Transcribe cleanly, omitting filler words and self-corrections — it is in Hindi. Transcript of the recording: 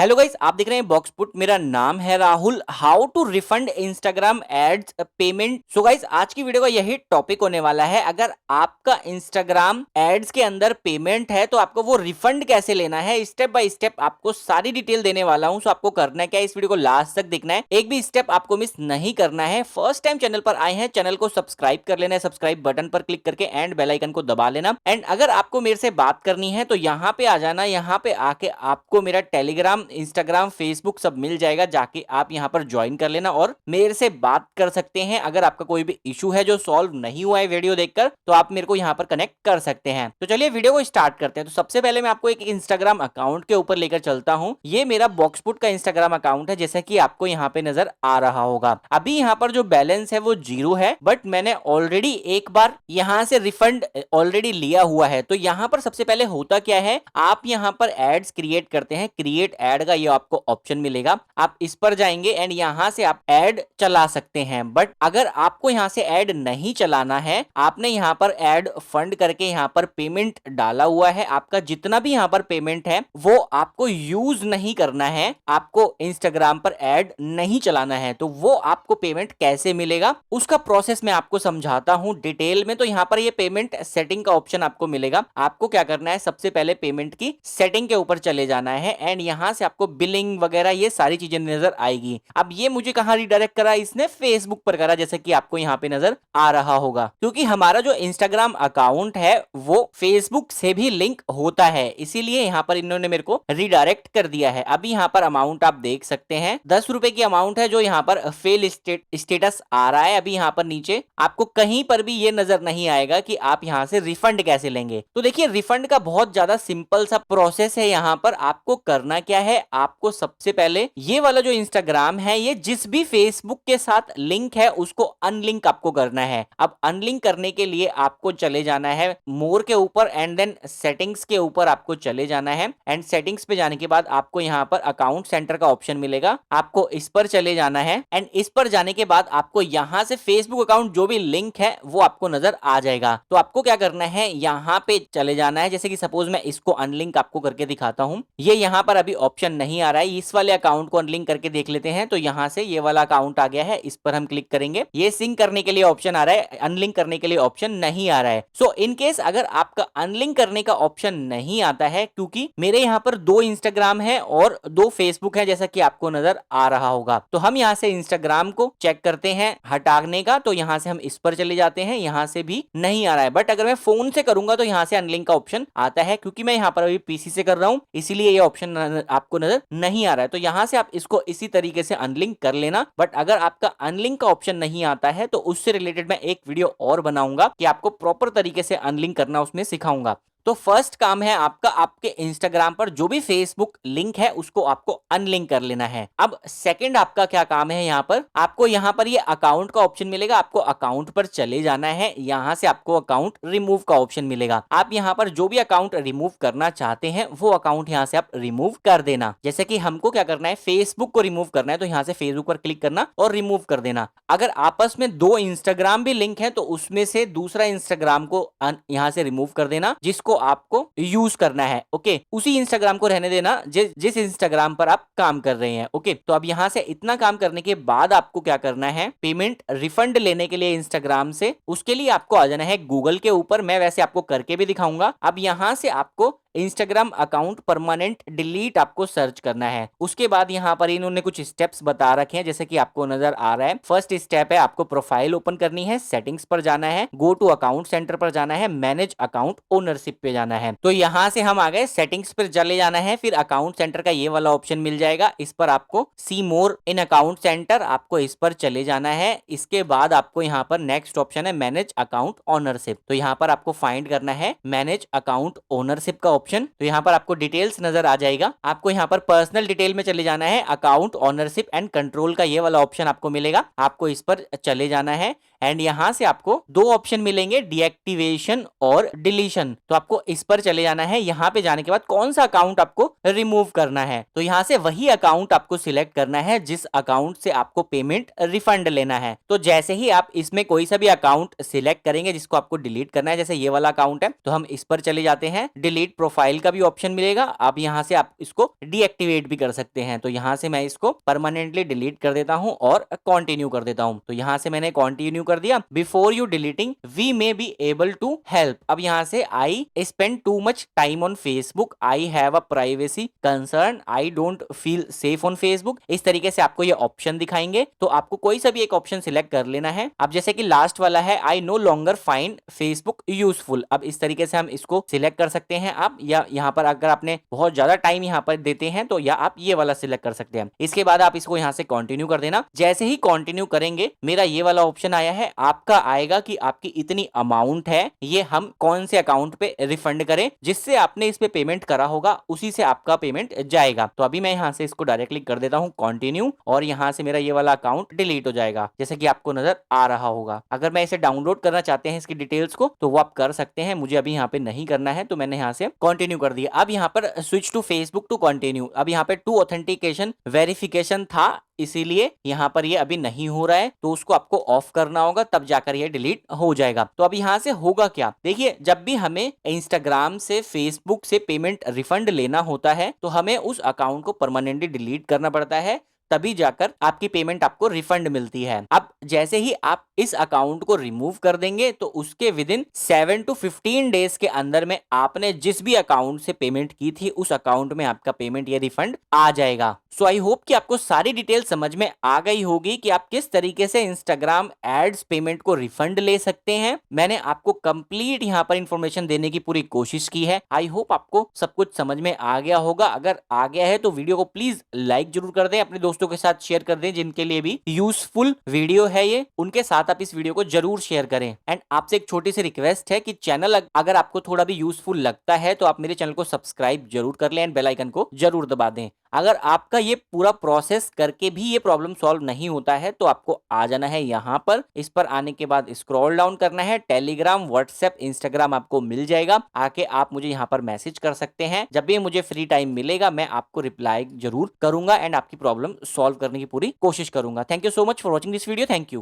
हेलो गाइस, आप देख रहे हैं बॉक्सपुट। मेरा नाम है Rahul. How to refund Instagram ads payment. So guys, आज की वीडियो का यही टॉपिक होने वाला है। अगर आपका इंस्टाग्राम एड्स के अंदर पेमेंट है तो आपको वो रिफंड कैसे लेना है, स्टेप बाय स्टेप आपको सारी डिटेल देने वाला हूं। सो आपको करना है क्या, इस वीडियो को लास्ट तक देखना है, एक भी स्टेप आपको मिस नहीं करना है। फर्स्ट टाइम चैनल पर आए हैं, चैनल को सब्सक्राइब कर लेना है, सब्सक्राइब बटन पर क्लिक करके एंड बेल आइकन को दबा लेना। एंड अगर आपको मेरे से बात करनी है तो यहाँ पे आ जाना। यहाँ पे आके आपको मेरा टेलीग्राम, इंस्टाग्राम, फेसबुक सब मिल जाएगा। जाके आप यहाँ पर ज्वाइन कर लेना और मेरे से बात कर सकते हैं। अगर आपका कोई भी इशू है जो सॉल्व नहीं हुआ है वीडियो देखकर, तो आप मेरे को यहाँ पर कनेक्ट कर सकते हैं। तो चलिए वीडियो को स्टार्ट करते हैं। तो सबसे पहले मैं आपको एक इंस्टाग्राम अकाउंट के ऊपर लेकर चलता हूँ। ये मेरा बॉक्सपुट का इंस्टाग्राम अकाउंट है, जैसा कि आपको यहाँ पे नजर आ रहा होगा। अभी यहाँ पर जो बैलेंस है वो 0 है, बट मैंने ऑलरेडी एक बार यहाँ से रिफंड ऑलरेडी लिया हुआ है। तो यहाँ पर सबसे पहले होता क्या है, आप यहाँ पर एड्स क्रिएट करते हैं। क्रिएट एड का ये आपको ऑप्शन मिलेगा, आप इस पर जाएंगे एंड यहाँ से आप एड चला सकते हैं। बट अगर आपको यहाँ से एड नहीं चलाना है, आपने यहाँ पर एड फंड करके यहाँ पर पेमेंट डाला हुआ है, आपका जितना भी यहाँ पर पेमेंट है वो आपको यूज नहीं करना है, आपको इंस्टाग्राम पर एड नहीं चलाना है, तो वो आपको पेमेंट कैसे मिलेगा उसका प्रोसेस मैं आपको समझाता हूं डिटेल में। तो यहाँ पर ये पेमेंट सेटिंग का ऑप्शन आपको मिलेगा। आपको क्या करना है, सबसे पहले पेमेंट की सेटिंग के ऊपर चले जाना है एंड यहाँ से आपको बिलिंग वगैरह ये सारी चीजें नजर आएगी। अब ये मुझे कहाँ रिडायरेक्ट करा, इसने फेसबुक पर करा, जैसे कि आपको यहाँ पे नजर आ रहा होगा। क्योंकि हमारा जो इंस्टाग्राम अकाउंट है वो फेसबुक से भी लिंक होता है, इसीलिए यहाँ पर इन्होंने मेरे को रिडायरेक्ट कर दिया है। अभी यहाँ पर अमाउंट आप देख सकते हैं, 10 रुपए की अमाउंट है जो यहाँ पर फेल स्टेटस आ रहा है। अभी यहाँ पर नीचे आपको कहीं पर भी ये नजर नहीं आएगा कि आप यहाँ से रिफंड कैसे लेंगे। तो देखिए, रिफंड का बहुत ज्यादा सिंपल सा प्रोसेस है। यहाँ पर आपको करना क्या है, आपको सबसे पहले ये वाला जो इंस्टाग्राम है, ये जिस भी फेसबुक के साथ लिंक है उसको अनलिंक आपको करना है। अब अनलिंक करने के लिए आपको चले जाना है मोर के ऊपर एंड देन सेटिंग्स के ऊपर आपको चले जाना है। एंड सेटिंग्स पे जाने के बाद आपको यहाँ पर अकाउंट सेंटर का ऑप्शन मिलेगा, आपको इस पर चले जाना है। एंड इस पर जाने के बाद आपको यहाँ से फेसबुक अकाउंट जो भी लिंक है वो आपको नजर आ जाएगा। तो आपको क्या करना है, यहाँ पे चले जाना है। जैसे कि सपोज मैं इसको अनलिंक आपको करके दिखाता हूँ। ये यहाँ पर अभी ऑप्शन नहीं आ रहा है, इस वाले अकाउंट को अनलिंक करके देख लेते हैं। तो यहाँ से ये वाला अकाउंट आ गया है, इस पर हम क्लिक करेंगे। ये सिंक करने के लिए ऑप्शन आ रहा है, अनलिंक करने के लिए ऑप्शन नहीं आ रहा है। सो इन केस अगर आपका अनलिंक करने का ऑप्शन नहीं आता है, क्योंकि मेरे यहाँ पर 2 इंस्टाग्राम है और 2 फेसबुक है, जैसा कि आपको नजर आ रहा होगा। तो हम यहाँ से इंस्टाग्राम को चेक करते हैं हटाने का। तो यहाँ से हम इस पर चले जाते हैं, यहाँ से भी नहीं आ रहा है। बट अगर मैं फोन से करूंगा तो यहाँ से अनलिंक का ऑप्शन आता है। क्योंकि मैं यहाँ पर अभी पीसी से कर रहा हूँ, इसीलिए ये ऑप्शन आपको नजर नहीं आ रहा है। तो यहाँ से आप इसको इसी तरीके से अनलिंक कर लेना। बट अगर आपका अनलिंक का ऑप्शन नहीं आता है तो उससे रिलेटेड मैं एक वीडियो और बनाऊंगा कि आपको प्रॉपर तरीके से अनलिंक करना उसमें सिखाऊंगा। तो फर्स्ट काम है आपका, आपके इंस्टाग्राम पर जो भी फेसबुक लिंक है उसको आपको अनलिंक कर लेना है। अब सेकंड आपका क्या काम है, यहाँ पर आपको यहाँ पर ये अकाउंट का ऑप्शन मिलेगा, आपको अकाउंट पर चले जाना है। यहाँ से आपको अकाउंट रिमूव का ऑप्शन मिलेगा, आप यहाँ पर जो भी अकाउंट रिमूव करना चाहते हैं वो अकाउंट यहाँ से आप रिमूव कर देना। जैसे कि हमको क्या करना है, फेसबुक को रिमूव करना है, तो यहाँ से फेसबुक पर क्लिक करना और रिमूव कर देना। अगर आपस में 2 इंस्टाग्राम भी लिंक है तो उसमें से दूसरा इंस्टाग्राम को यहाँ से रिमूव कर देना जिसको आपको यूज करना है। ओके, उसी इंस्टाग्राम को रहने देना जिस इंस्टाग्राम पर आप काम कर रहे हैं। ओके, तो अब यहां से इतना काम करने के बाद आपको क्या करना है, पेमेंट रिफंड लेने के लिए इंस्टाग्राम से, उसके लिए आपको आ जाना है गूगल के ऊपर। मैं वैसे आपको करके भी दिखाऊंगा। अब यहां से आपको इंस्टाग्राम अकाउंट परमानेंट डिलीट आपको सर्च करना है। उसके बाद यहाँ पर इन्होंने कुछ स्टेप्स बता रखे हैं, जैसे कि आपको नजर आ रहा है। फर्स्ट स्टेप है, आपको प्रोफाइल ओपन करनी है, सेटिंग्स पर जाना है, गो टू अकाउंट सेंटर पर जाना है, मैनेज अकाउंट ओनरशिप पे जाना है। तो यहाँ से हम आ गए, सेटिंग्स पर चले जाना है, फिर अकाउंट सेंटर का ये वाला ऑप्शन मिल जाएगा, इस पर आपको सी मोर इन अकाउंट सेंटर, आपको इस पर चले जाना है। इसके बाद आपको यहाँ पर नेक्स्ट ऑप्शन है मैनेज अकाउंट ओनरशिप, तो यहाँ पर आपको फाइंड करना है मैनेज अकाउंट ओनरशिप का ऑप्शन। तो यहाँ पर आपको डिटेल्स नजर आ जाएगा, आपको यहाँ पर पर्सनल डिटेल में चले जाना है, अकाउंट ओनरशिप एंड कंट्रोल का ये वाला ऑप्शन आपको मिलेगा, आपको इस पर चले जाना है। एंड यहाँ से आपको दो ऑप्शन मिलेंगे, डीएक्टिवेशन और डिलीशन। तो आपको इस पर चले जाना है। यहाँ पे जाने के बाद कौन सा अकाउंट आपको रिमूव करना है, तो यहाँ से वही अकाउंट आपको सिलेक्ट करना है जिस अकाउंट से आपको पेमेंट रिफंड लेना है। तो जैसे ही आप इसमें कोई सा भी अकाउंट सिलेक्ट करेंगे जिसको आपको डिलीट करना है, जैसे ये वाला अकाउंट है, तो हम इस पर चले जाते हैं। डिलीट प्रोफाइल का भी ऑप्शन मिलेगा, आप यहाँ से आप इसको डीएक्टिवेट भी कर सकते हैं। तो यहाँ से मैं इसको परमानेंटली डिलीट कर देता हूँ और कंटिन्यू कर देता हूँ। तो यहाँ से मैंने कंटिन्यू कर दिया। Before you deleting we may be able to help. अब यहाँ से I spend too much time on Facebook, I have a privacy concern, I don't feel safe on Facebook. इस तरीके से आपको ये ऑप्शन दिखाएंगे, तो आपको कोई सा भी एक ऑप्शन सिलेक्ट कर लेना है। अब जैसे कि लास्ट वाला है, I know longer find Facebook useful. अब इस तरीके से हम इसको सिलेक्ट कर सकते हैं आप, या यहाँ पर अगर आपने बहुत ज्यादा टाइम यहाँ पर देते हैं तो या आप ये वाला सिलेक्ट कर सकते हैं। इसके बाद आप इसको यहाँ से कंटिन्यू कर देना। जैसे ही कंटिन्यू करेंगे मेरा ये वाला ऑप्शन आया है, आपका आएगा कि आपकी इतनी अमाउंट है, ये हम कौन से अकाउंट पे रिफंड करें, जिससे आपने इस पे पेमेंट करा होगा उसी से आपका पेमेंट जाएगा। तो अभी मैं यहाँ से इसको डायरेक्टली कर देता हूँ कंटिन्यू, और यहाँ से मेरा ये वाला अकाउंट डिलीट हो जाएगा, जैसे कि आपको नजर आ रहा होगा। अगर मैं इसे डाउनलोड करना चाहते हैं इसकी डिटेल्स को, तो वो आप कर सकते हैं। मुझे अभी यहाँ पे नहीं करना है, तो मैंने यहाँ से कंटिन्यू कर दिया। अब यहाँ पर switch to Facebook to continue. अब यहाँ पे टू ऑथेंटिकेशन वेरिफिकेशन था, इसीलिए यहाँ पर ये अभी नहीं हो रहा है, तो उसको आपको ऑफ करना होगा, तब जाकर ये डिलीट हो जाएगा। तो अब यहाँ से होगा क्या, देखिए, जब भी हमें इंस्टाग्राम से फेसबुक से पेमेंट रिफंड लेना होता है तो हमें उस अकाउंट को परमानेंटली डिलीट करना पड़ता है, तभी जाकर आपकी पेमेंट आपको रिफंड मिलती है। अब जैसे ही आप इस अकाउंट को रिमूव कर देंगे तो उसके विद इन 7 to 15 डेज के अंदर में आपने जिस भी अकाउंट से पेमेंट की थी उस अकाउंट में आपका पेमेंट या रिफंड आ जाएगा। सो आई होप कि आपको सारी डिटेल समझ में आ गई होगी कि आप किस तरीके से इंस्टाग्राम एड्स पेमेंट को रिफंड ले सकते हैं। मैंने आपको कंप्लीट यहाँ पर इंफॉर्मेशन देने की पूरी कोशिश की है। आई होप आपको सब कुछ समझ में आ गया होगा। अगर आ गया है तो वीडियो को प्लीज लाइक जरूर कर दें, अपने दोस्तों के साथ शेयर कर दें जिनके लिए भी यूजफुल वीडियो है ये, उनके साथ आप इस वीडियो को जरूर शेयर करें। एंड आपसे एक छोटी सी रिक्वेस्ट है कि चैनल अगर आपको थोड़ा भी यूजफुल लगता है तो आप मेरे चैनल को सब्सक्राइब जरूर कर लें एंड बेल आइकन को जरूर दबा दें। अगर आपका ये पूरा प्रोसेस करके भी ये प्रॉब्लम सॉल्व नहीं होता है तो आपको आ जाना है यहाँ पर। इस पर आने के बाद स्क्रॉल डाउन करना है, टेलीग्राम, व्हाट्सएप, इंस्टाग्राम आपको मिल जाएगा। आके आप मुझे यहाँ पर मैसेज कर सकते हैं। जब भी मुझे फ्री टाइम मिलेगा मैं आपको रिप्लाई जरूर करूंगा एंड आपकी प्रॉब्लम सॉल्व करने की पूरी कोशिश करूंगा। Thank you so much for watching this video. Thank you.